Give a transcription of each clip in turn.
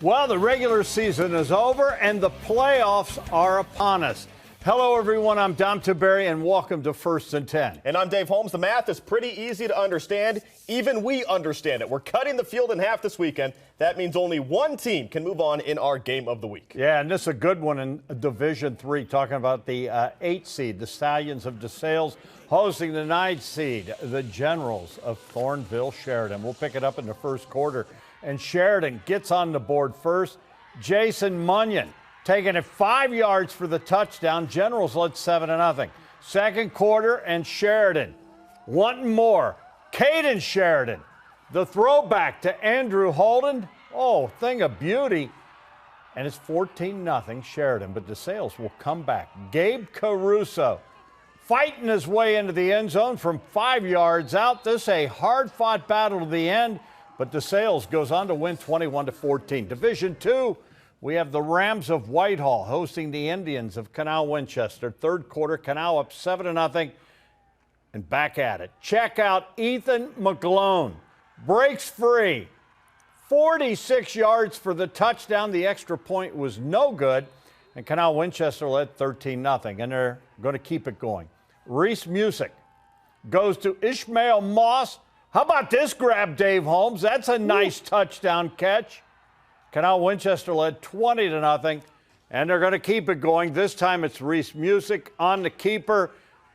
Well, the regular season is over and the playoffs are upon us. Hello, everyone. I'm Dom Tiberi, and welcome to First and 10. And I'm Dave Holmes. The math is pretty easy to understand. Even we understand it. We're cutting the field in half this weekend. That means only one team can move on in our game of the week. Yeah, and this is a good one in Division III, talking about the 8 seed, the Stallions of DeSales, hosting the 9 seed, the Generals of Thornville Sheridan. We'll pick it up in the first quarter. And Sheridan gets on the board first. Jason Munyon taking it 5 yards for the touchdown. Generals led 7-0. Second quarter, and Sheridan wanting more. Caden Sheridan, the throwback to Andrew Holden. Oh, thing of beauty. And it's 14-0 Sheridan, but DeSales will come back. Gabe Caruso fighting his way into the end zone from 5 yards out. This is a hard-fought battle to the end, but DeSales goes on to win 21-14. Division II, we have the Rams of Whitehall hosting the Indians of CANAL Winchester. Third quarter, CANAL up 7-0 and back at it. Check out Ethan McGlone. Breaks free. 46 yards for the touchdown. The extra point was no good. And CANAL Winchester led 13-0, and they're going to keep it going. Reese Music goes to Ishmael Moss. How about this grab, Dave Holmes? That's a nice touchdown catch. CANAL Winchester led 20-0, and they're going to keep it going. This time it's Reese Music on the keeper.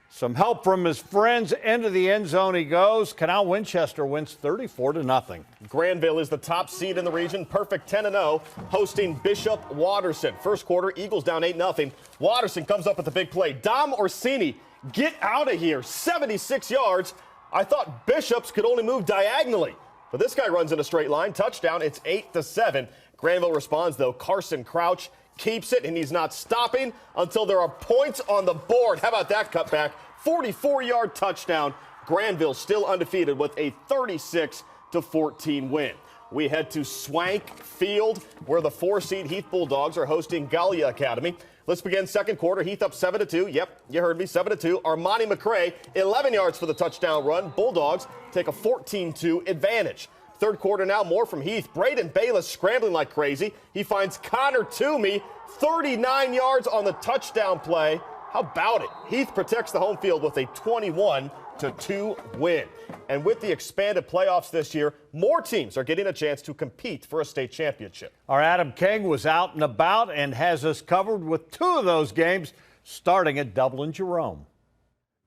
Some help from his friends. Into the end zone he goes. CANAL Winchester wins 34-0. Granville is the top seed in the region, perfect 10-0, hosting Bishop Watterson. First quarter, Eagles down 8-0. Watterson comes up with the big play. Dom Orsini, get out of here, 76 yards. I thought Bishops could only move diagonally, but this guy runs in a straight line. Touchdown, it's 8-7. Granville responds, though. Carson Crouch keeps it, and he's not stopping until there are points on the board. How about that cutback? 44-yard touchdown. Granville still undefeated with a 36-14 win. We head to Swank Field, where the 4-seed Heath Bulldogs are hosting Gallia Academy. Let's begin second quarter. Heath up 7-2. Yep, you heard me, 7-2. Armani McCray, 11 yards for the touchdown run. Bulldogs take a 14-2 advantage. Third quarter now, more from Heath. Braden Bayless scrambling like crazy. He finds Connor Toomey, 39 yards on the touchdown play. How about it? Heath protects the home field with a 21-2 win. And with the expanded playoffs this year, more teams are getting a chance to compete for a state championship. Our Adam King was out and about and has us covered with 2 of those games, starting at Dublin Jerome.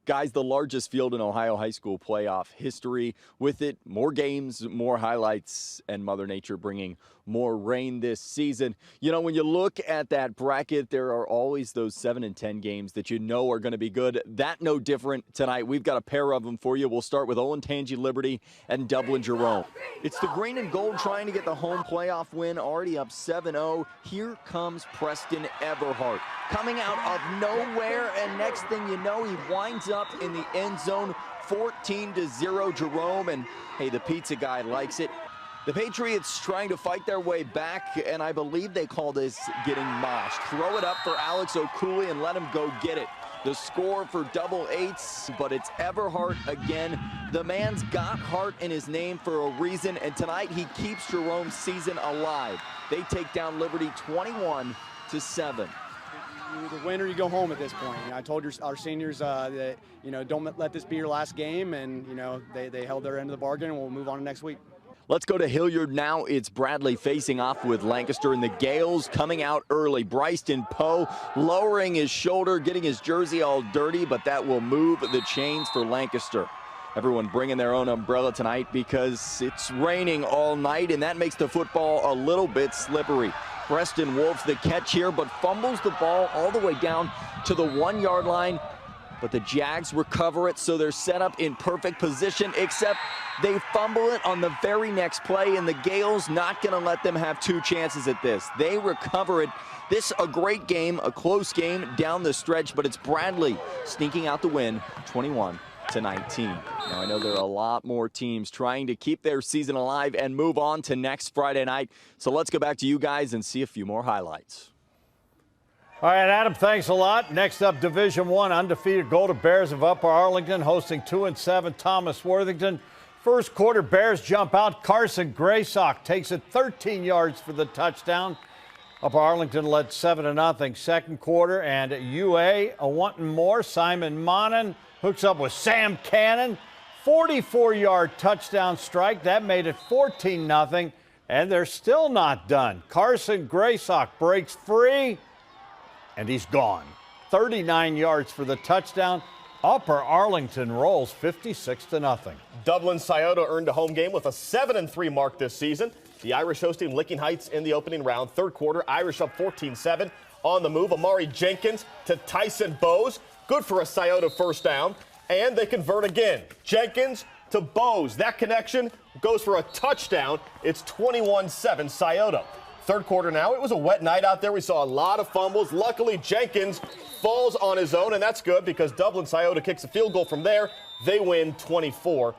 Guys, the largest field in Ohio high school playoff history. With it, more games, more highlights, and Mother Nature bringing more rain this season. You know, when you look at that bracket, there are always those 7 and 10 games that you know are going to be good. That no different tonight. We've got a pair of them for you. We'll start with OLENTANGY Liberty and Dublin Jerome. It's the green and gold trying to get the home playoff win, already up 7-0. Here comes Preston Everhart coming out of nowhere, and next thing you know, he winds up in the end zone. 14-0 Jerome, and hey, the pizza guy likes it. The Patriots trying to fight their way back, and I believe they call this getting moshed. Throw it up for Alex O'Cooley and let him go get it. The score for double eights, but it's Everhart again. The man's got heart in his name for a reason, and tonight he keeps Jerome's season alive. They take down Liberty 21-7. The winner, you go home at this point. I told our seniors that, don't let this be your last game, and, they held their end of the bargain, and we'll move on to next week. Let's go to Hilliard now. It's Bradley facing off with Lancaster, and the Gales coming out early. Bryson Poe lowering his shoulder, getting his jersey all dirty, but that will move the chains for Lancaster. Everyone bringing their own umbrella tonight because it's raining all night, and that makes the football a little bit slippery. Preston Wolf the catch here, but fumbles the ball all the way down to the 1-yard line. But the Jags recover it, so they're set up in perfect position, except they fumble it on the very next play, and the Gales not going to let them have 2 chances at this. They recover it. This a great game, a close game down the stretch, but it's Bradley sneaking out the win, 21-19. Now, I know there are a lot more teams trying to keep their season alive and move on to next Friday night. So let's go back to you guys and see a few more highlights. All right, Adam, thanks a lot. Next up, Division I, undefeated Golden Bears of Upper Arlington hosting 2-7 Thomas Worthington. First quarter, Bears jump out. Carson Graysock takes it 13 yards for the touchdown. Upper Arlington led 7-0. Second quarter, and UA wanting more. Simon Monin hooks up with Sam Cannon. 44-yard touchdown strike. That made it 14-0. And they're still not done. Carson Graysock breaks free, and he's gone. 39 yards for the touchdown. Upper Arlington rolls 56-0. Dublin SCIOTO earned a home game with a 7-3 mark this season. The Irish hosting Licking Heights in the opening round. Third quarter, Irish up 14-7. On the move, Amari Jenkins to Tyson Bowes. Good for a SCIOTO first down. And they convert again. Jenkins to Bowes. That connection goes for a touchdown. It's 21-7 SCIOTO. Third quarter now. It was a wet night out there. We saw a lot of fumbles. Luckily, Jenkins falls on his own, and that's good because Dublin SCIOTO kicks a field goal from there. They win 24-7.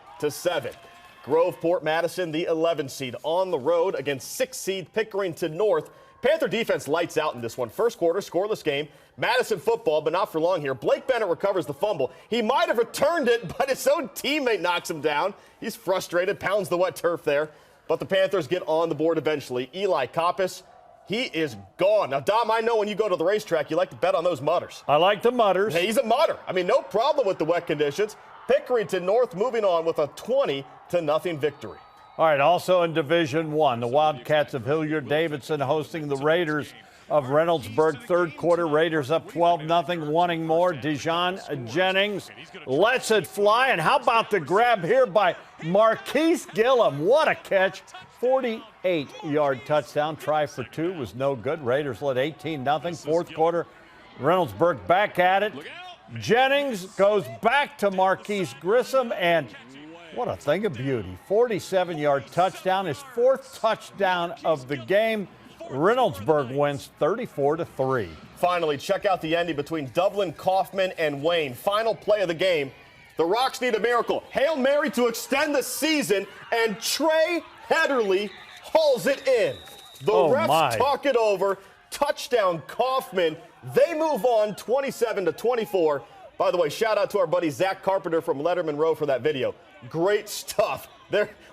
Groveport Madison, the 11 seed, on the road against 6 seed Pickerington North. Panther defense lights out in this one. First quarter, scoreless game. Madison football, but not for long here. Blake Bennett recovers the fumble. He might have returned it, but his own teammate knocks him down. He's frustrated, pounds the wet turf there. But the Panthers get on the board eventually. Eli Coppice, he is gone. Now, Dom, I know when you go to the racetrack, you like to bet on those mutters. I like the mutters. Hey, he's a mutter. I mean, no problem with the wet conditions. Pickerington North moving on with a 20-0 victory. All right, also in Division I, the Wildcats of Hilliard-Davidson hosting the Raiders of Reynoldsburg. Third quarter, Raiders up 12-0, wanting more. Dijon Jennings lets it fly. And how about the grab here by Marquise Gillum? What a catch. 48-yard touchdown. Try for 2 was no good. Raiders led 18-0. Fourth quarter, Reynoldsburg back at it. Jennings goes back to Marquise Grissom, and what a thing of beauty. 47-yard touchdown, his 4th touchdown of the game. Reynoldsburg wins 34-3. Finally, check out the ending between Dublin, COFFMAN, and Wayne. Final play of the game. The Rocks need a miracle. Hail Mary to extend the season, and Trey Hederly hauls it in. The refs talk it over. Touchdown, COFFMAN. They move on 27-24. By the way, shout out to our buddy Zach Carpenter from Letterman Row for that video. Great stuff.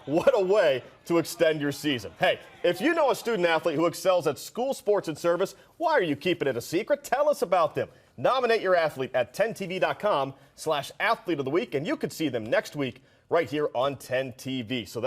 What a way to extend your season. Hey, if you know a student athlete who excels at school sports and service, why are you keeping it a secret? Tell us about them. Nominate your athlete at 10tv.com/athlete of the week, and you could see them next week right here on 10TV. So